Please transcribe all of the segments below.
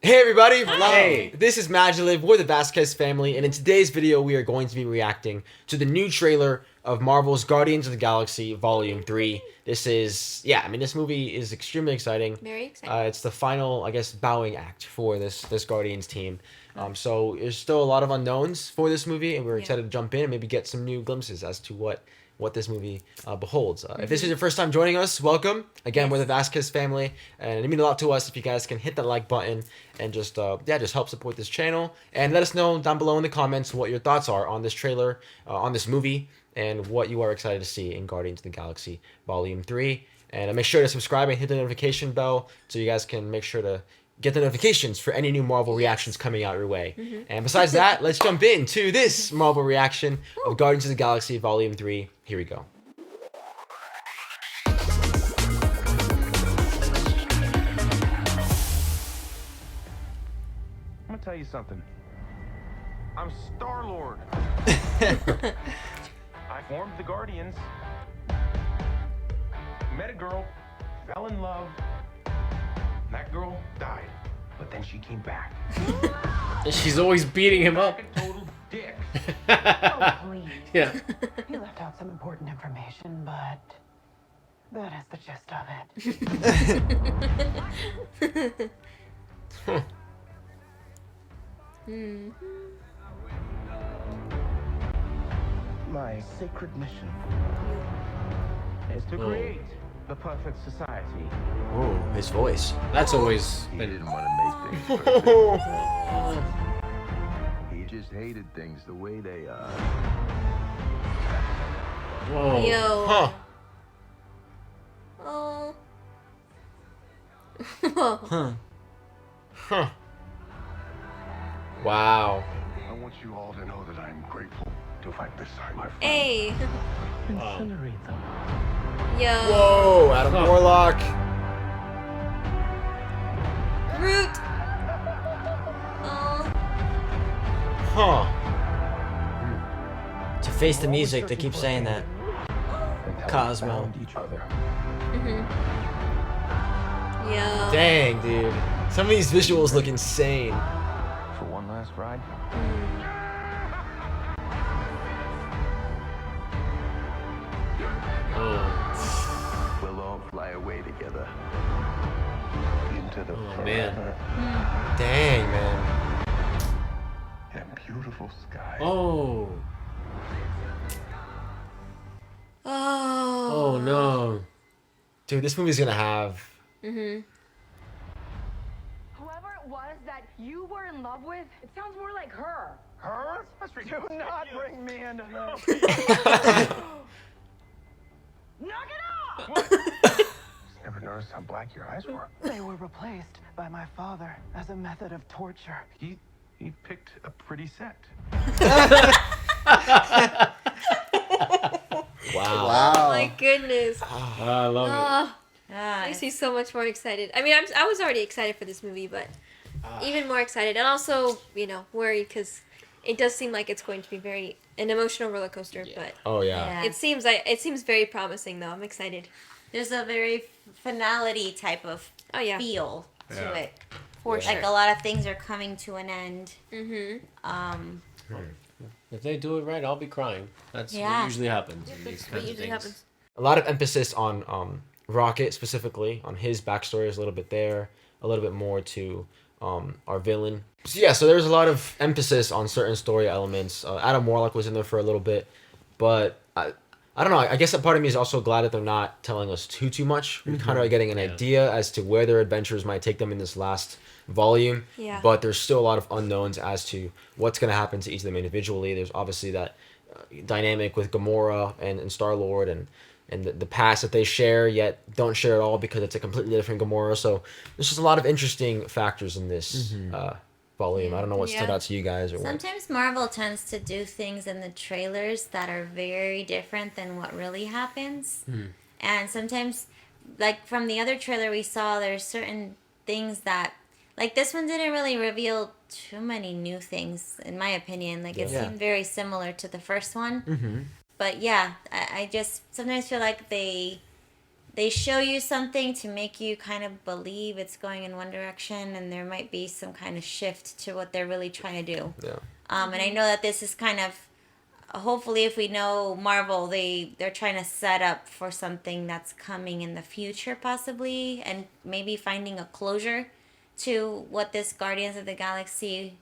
Hey everybody! Hello. Hey, this is MaJeliv. We're the Vasquez family, and in today's video, we are going to be reacting to the new trailer of Marvel's Guardians of the Galaxy Volume 3. This is, this movie is extremely exciting. Very exciting. It's the final, I guess, bowing act for this Guardians team. So there's still a lot of unknowns for this movie, and we're excited to jump in and maybe get some new glimpses as to what this movie beholds. If this is your first time joining us, welcome. Again, we're the Vasquez family, and it means a lot to us if you guys can hit that like button and just help support this channel. And let us know down below in the comments what your thoughts are on this trailer, on this movie, and what you are excited to see in Guardians of the Galaxy Volume 3. And make sure to subscribe and hit the notification bell so you guys can make sure to get the notifications for any new Marvel reactions coming out your way. And besides that, let's jump into this Marvel reaction of Guardians of the Galaxy Volume 3. Here we go. I'm gonna tell you something. I'm Star-Lord. I formed the Guardians. Met a girl, fell in love. That girl died, but then she came back. She's always beating him up. A total dick. Oh, please. Yeah. You left out some important information, but that is the gist of it. My sacred mission is to create the perfect society. Oh, his voice. That's always He been. didn't want to make things perfect. He just hated things the way they are. Whoa. Yo. Huh. Oh. Huh. Wow. I want you all to know that I'm grateful to fight beside my friend. Hey. Incinerate them. Yo. Whoa, Adam Warlock. Groot. Oh. Huh. To face the music, they keep saying that. Cosmo. Found each other. Yo. Dang, dude. Some of these visuals look insane. For one last ride. Oh, We'll all fly away together. Into the man. forever Dang, man. and beautiful sky. Oh. Oh. Oh no. Dude, this movie's gonna have... Whoever it was that you were in love with, it sounds more like her. Her? Do not bring me into this. Knock it off! Never noticed how black your eyes were. They were replaced by my father as a method of torture. He picked a pretty set. Wow. Oh my goodness. I love Oh, makes me so much more excited. I mean, I was already excited for this movie, but even more excited, and also, worried because it does seem like it's going to be an emotional roller coaster. But Oh, yeah. it seems very promising, though. I'm excited. There's a very finality type of Oh yeah, feel to it. for Like sure. a lot of things are coming to an end. it. If they do it right, I'll be crying. That's Yeah. what usually happens in these What kinds of usually things. happens. A lot of emphasis on Rocket specifically, on his backstory is a little bit there, a little bit more to our villain. So there's a lot of emphasis on certain story elements. Adam Warlock was in there for a little bit, but I don't know. I guess that part of me is also glad that they're not telling us too much. We kind of are getting an idea as to where their adventures might take them in this last volume. Yeah. But there's still a lot of unknowns as to what's going to happen to each of them individually. There's obviously that dynamic with Gamora and Star-Lord and the past that they share, yet don't share at all because it's a completely different Gamora. So there's just a lot of interesting factors in this volume. I don't know what stood Yeah. out to you guys or what. Sometimes Marvel tends to do things in the trailers that are very different than what really happens. And sometimes, like from the other trailer we saw, there's certain things that, like this one didn't really reveal too many new things, in my opinion. Like it seemed very similar to the first one. But yeah, I just sometimes feel like they they show you something to make you kind of believe it's going in one direction, and there might be some kind of shift to what they're really trying to do. Yeah. And I know that this is kind of, hopefully, if we know Marvel, they're trying to set up for something that's coming in the future, possibly, and maybe finding a closure to what this Guardians of the Galaxy,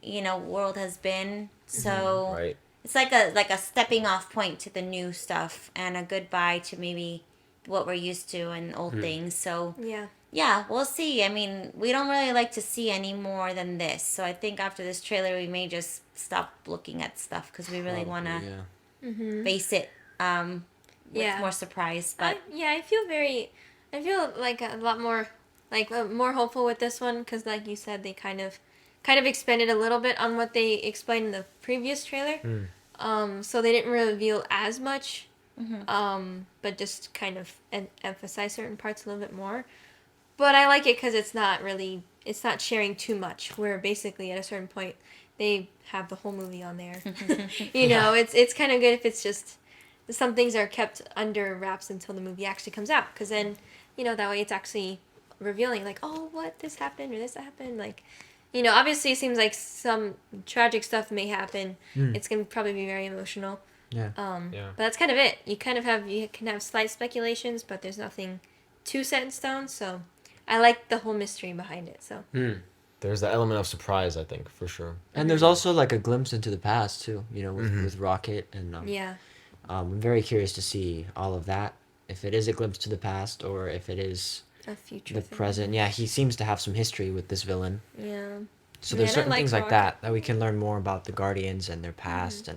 world has been. So Right. it's like a stepping off point to the new stuff, and a goodbye to maybe what we're used to and old things. So yeah, we'll see. I mean, we don't really like to see any more than this. So I think after this trailer, we may just stop looking at stuff because we really want to face it with more surprise. But I feel like a lot more, more hopeful with this one because, like you said, they kind of expanded a little bit on what they explained in the previous trailer. So they didn't reveal as much, but just kind of emphasize certain parts a little bit more. But I like it because it's not sharing too much, where basically at a certain point they have the whole movie on there. It's kind of good if it's just some things are kept under wraps until the movie actually comes out, because then that way it's actually revealing, like, oh, what, this happened or this happened, like, obviously it seems like some tragic stuff may happen. It's gonna probably be very emotional. But that's kind of it. You can have slight speculations, but there's nothing too set in stone. So I like the whole mystery behind it. So There's the element of surprise, I think, for sure. And there's also like a glimpse into the past too, with Rocket and I'm very curious to see all of that. If it is a glimpse to the past or if it is a future the thing. present. Yeah, he seems to have some history with this villain. Yeah. So there's Man, I certain like things like Rocket. that we can learn more about the Guardians and their past,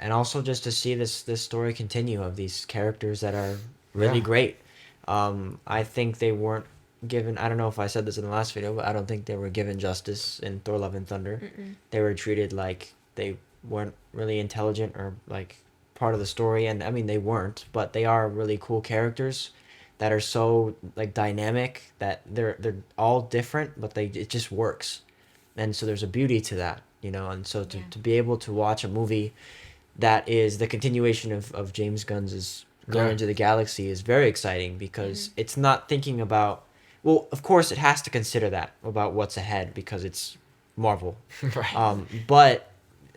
and also just to see this story continue of these characters that are really great. I think they weren't given. I don't know if I said this in the last video, but I don't think they were given justice in Thor: Love and Thunder. They were treated like they weren't really intelligent or like part of the story, and I mean they weren't, but they are really cool characters that are so like dynamic that they're all different, but it just works, and so there's a beauty to that, and so to be able to watch a movie that is the continuation of James Gunn's Guardians of the Galaxy is very exciting because it's not thinking about, well, of course it has to consider that about what's ahead because it's Marvel, Right. but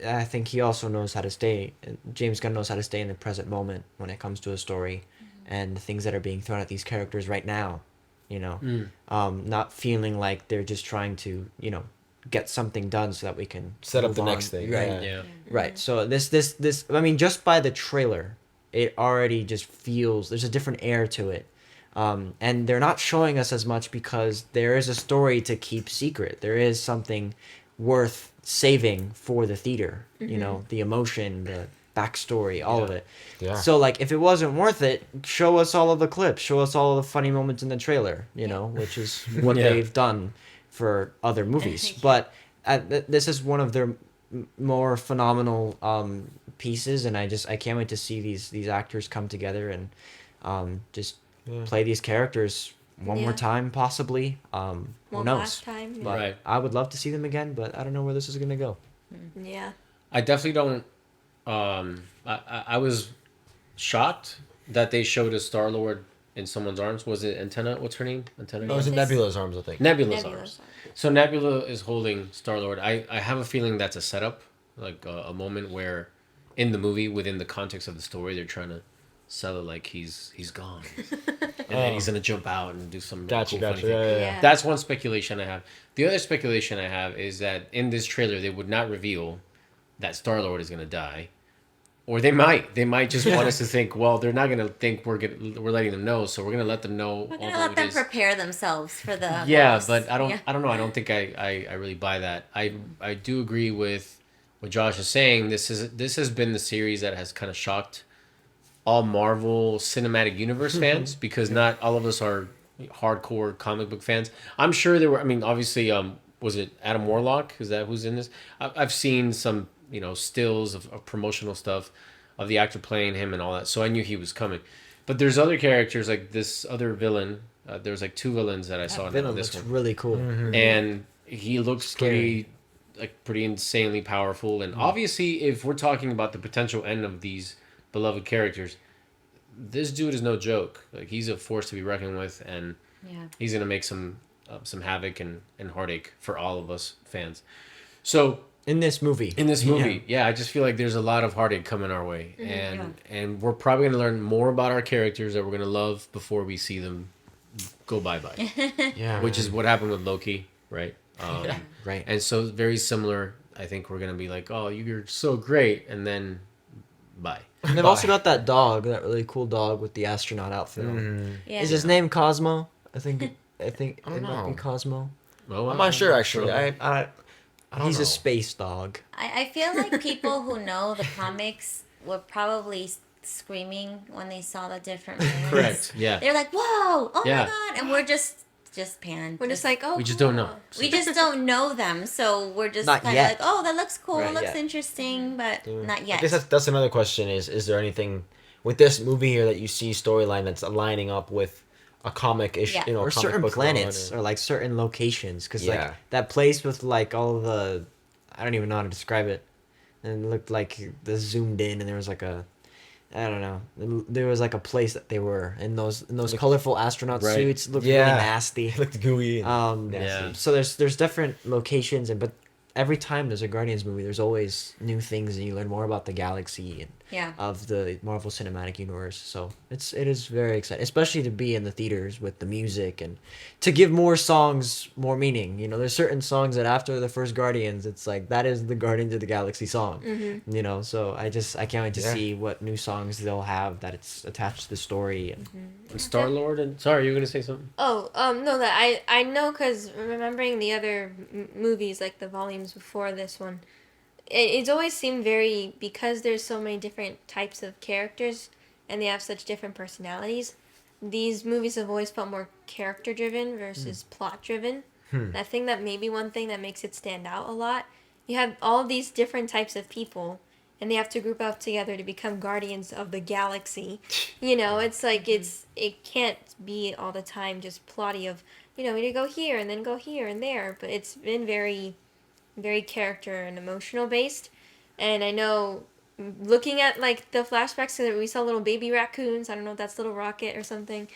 I think he also knows how to stay. James Gunn knows how to stay in the present moment when it comes to a story, and the things that are being thrown at these characters right now. Not feeling like they're just trying to get something done so that we can Set up move the on. next thing. Right. Yeah. Right. So this. I mean, just by the trailer, it already just feels there's a different air to it. And they're not showing us as much because there is a story to keep secret. There is something worth saving for the theater. The emotion, the backstory, all of it. Yeah. So like, if it wasn't worth it, show us all of the clips, show us all of the funny moments in the trailer. Which is what they've done for other movies. But this is one of their more phenomenal pieces, and I can't wait to see these actors come together and just play these characters one more time, possibly. Who One knows? last time. But Right. I would love to see them again, but I don't know where this is gonna go. Yeah. I definitely don't. I was shocked that they showed a Star-Lord in someone's arms. Was it Antenna? What's her name? Antenna? It was in Nebula's arms, I think. Nebula's Nebula's arms. arms. So Nebula is holding Star-Lord. I have a feling that's a setup, like a moment where, in the movie, within the context of the story, they're trying to sell it like he's gone, and then he's gonna jump out and do some Gotcha. cool, funny thing. Yeah. That's one speculation I have. The other speculation I have is that in this trailer they would not reveal that Star-Lord is gonna die, or they might. They might just want us to think. Well, they're not gonna think we're letting them know, so we're gonna let them know. We're gonna although let it them is- prepare themselves for the Yeah, worst. but I don't. Yeah. I don't know. I don't think I really buy that. I do agree with what Josh is saying. This has been the series that has kind of shocked all Marvel Cinematic Universe fans because not all of us are hardcore comic book fans. I'm sure there were. I mean, obviously, was it Adam Warlock? Is that who's in this? I've seen some stills of promotional stuff of the actor playing him and all that, so I knew he was coming. But there's other characters like this other villain. There's like two villains that I saw in Venom this looks one, really cool. and he looks Scary. pretty insanely powerful. And obviously, if we're talking about the potential end of these beloved characters, this dude is no joke. Like, he's a force to be reckoned with, and he's gonna make some havoc and heartache for all of us fans. So in this movie, I just feel like there's a lot of heartache coming our way, and we're probably gonna learn more about our characters that we're gonna love before we see them go bye-bye. Which is what happened with Loki, right? Right. And so very similar. I think we're gonna be like, oh, you're so great, and then bye. And they've also got that dog, that really cool dog with the astronaut outfit on. Is his name Cosmo? I think it might be Cosmo. Well, I'm not sure actually. I don't He's know. a space dog. I feel like people who know the comics were probably screaming when they saw the different villains. Correct. Yeah. They're like, "Whoa! Oh my god!" And we're just panned. We're just like, oh, we just don't know. We just don't know them, so we're just Not kind of yet. like, "Oh, that looks cool. Right, looks yeah. interesting," but not yet. I guess that's another question is there anything with this movie here that you see storyline that's aligning up with a comic-ish, Yeah. or Or comic certain book planets, run, or like certain locations. Because Yeah. like that place with like all the, I don't even know how to describe it. And it looked like the zoomed in, and there was like a, I don't know. There was like a place that they were in those colorful astronaut Right. suits. Looked Yeah. really nasty. It looked gooey. And nasty. Yeah. So there's different locations, but every time there's a Guardians movie, there's always new things, and you learn more about the galaxy and of the Marvel Cinematic Universe. So it is very exciting, especially to be in the theaters with the music and to give more songs more meaning. You know, there's certain songs that after the first Guardians, it's like that is the Guardians of the Galaxy song. You know, so I can't wait to see what new songs they'll have that it's attached to the story. And Star-Lord and sorry, you were gonna say something? Oh, no, that I know, because remembering the other movies, like the volumes before this one, it's always seemed very, because there's so many different types of characters and they have such different personalities, these movies have always felt more character driven versus plot driven. I think that may be one thing that makes it stand out a lot. You have all these different types of people, and they have to group up together to become guardians of the galaxy. You know, it's like it can't be all the time just plotty of, you know, we need to go here and then go here and there. But it's been very, very character and emotional based. And I know, looking at like the flashbacks, so that we saw little baby raccoons. I don't know if that's Little Rocket or something.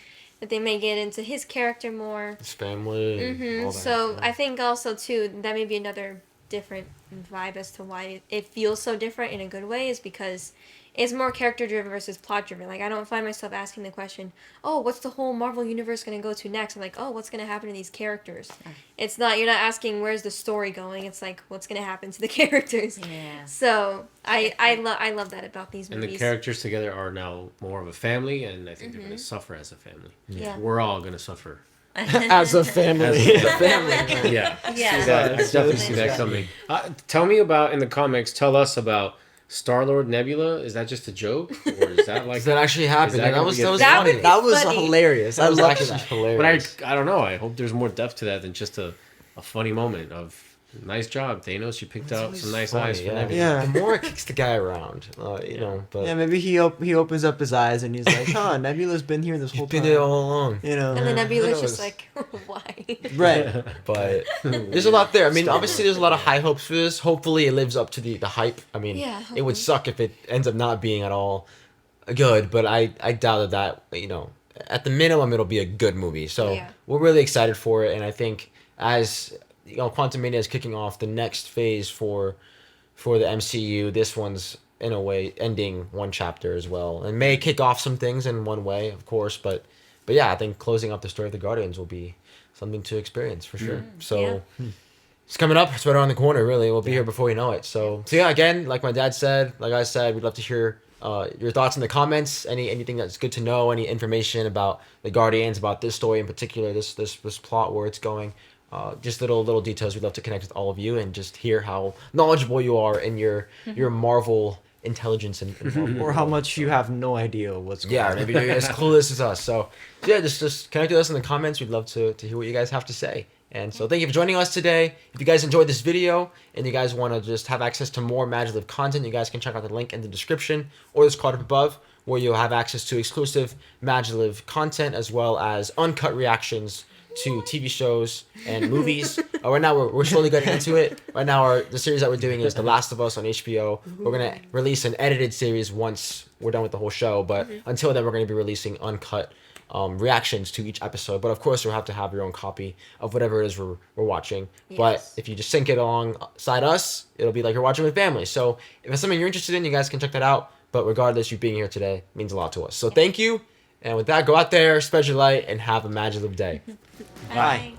That they may get into his character more. His family. And all that. So I think also too that may be another different vibe as to why it feels so different in a good way, is because it's more character driven versus plot driven. Like, I don't find myself asking the question, oh, what's the whole Marvel universe going to go to next? I'm like, oh, what's going to happen to these characters? It's not, you're not asking where's the story going. It's like, what's going to happen to the characters? Yeah. So I love that about these movies. And the characters together are now more of a family, and I think they're gonna suffer as a family. Yeah. We're all gonna suffer. as a family. Yeah. Yeah. See that, I definitely see that coming. Tell me about, in the comics, tell us about Star-Lord Nebula. Is that just a joke? Or is that like... Does that actually happen? that That gonna was be a- That funny. would be That was funny. hilarious. That was loved actually that. hilarious. But I don't know. I hope there's more depth to that than just a funny moment of, nice job, Thanos. You picked out some nice eyes for Nebula. Yeah. Gamora kicks the guy around, you know. But Yeah, maybe he opens up his eyes and he's like, huh, Nebula's been here this whole he's time. been there all along. You know. And then Nebula's That just was- like, why? Right. But there's a lot there. I mean, obviously, there's a lot of high hopes for this. Hopefully, it lives up to the hype. I mean, Yeah, it would hopefully. suck if it ends up not being at all good, but I doubt that, you know, at the minimum, it'll be a good movie. So Yeah. we're really excited for it, and I think as, you know, Quantum Mania is kicking off the next phase for the MCU, this one's, in a way, ending one chapter as well, and may kick off some things in one way, of course, but yeah, I think closing up the story of the Guardians will be something to experience for sure. So it's coming up. It's right around the corner, really. We'll be here before you know it. So yeah, again, like my dad said, like I said, we'd love to hear your thoughts in the comments. Anything that's good to know, any information about the Guardians, about this story in particular, this plot, where it's going. Just little details. We'd love to connect with all of you and just hear how knowledgeable you are in your Marvel intelligence and Marvel Or how world. much you have no idea what's going Yeah, on. maybe you're as clueless as us. So yeah, just connect with us in the comments. We'd love to hear what you guys have to say. And so thank you for joining us today. If you guys enjoyed this video and you guys want to just have access to more MaJeliv content, you guys can check out the link in the description or this card up above, where you'll have access to exclusive MaJeliv content as well as uncut reactions to TV shows and movies. Right now, we're slowly getting into it. Right now, the series that we're doing is The Last of Us on HBO. We're going to release an edited series once we're done with the whole show. But until then, we're going to be releasing uncut reactions to each episode. But of course, you'll have to have your own copy of whatever it is we're watching. Yes. But if you just sync it alongside us, it'll be like you're watching with family. So if it's something you're interested in, you guys can check that out. But regardless, you being here today means a lot to us. So thank you. And with that, go out there, spread your light, and have a MaJeliv day. Bye.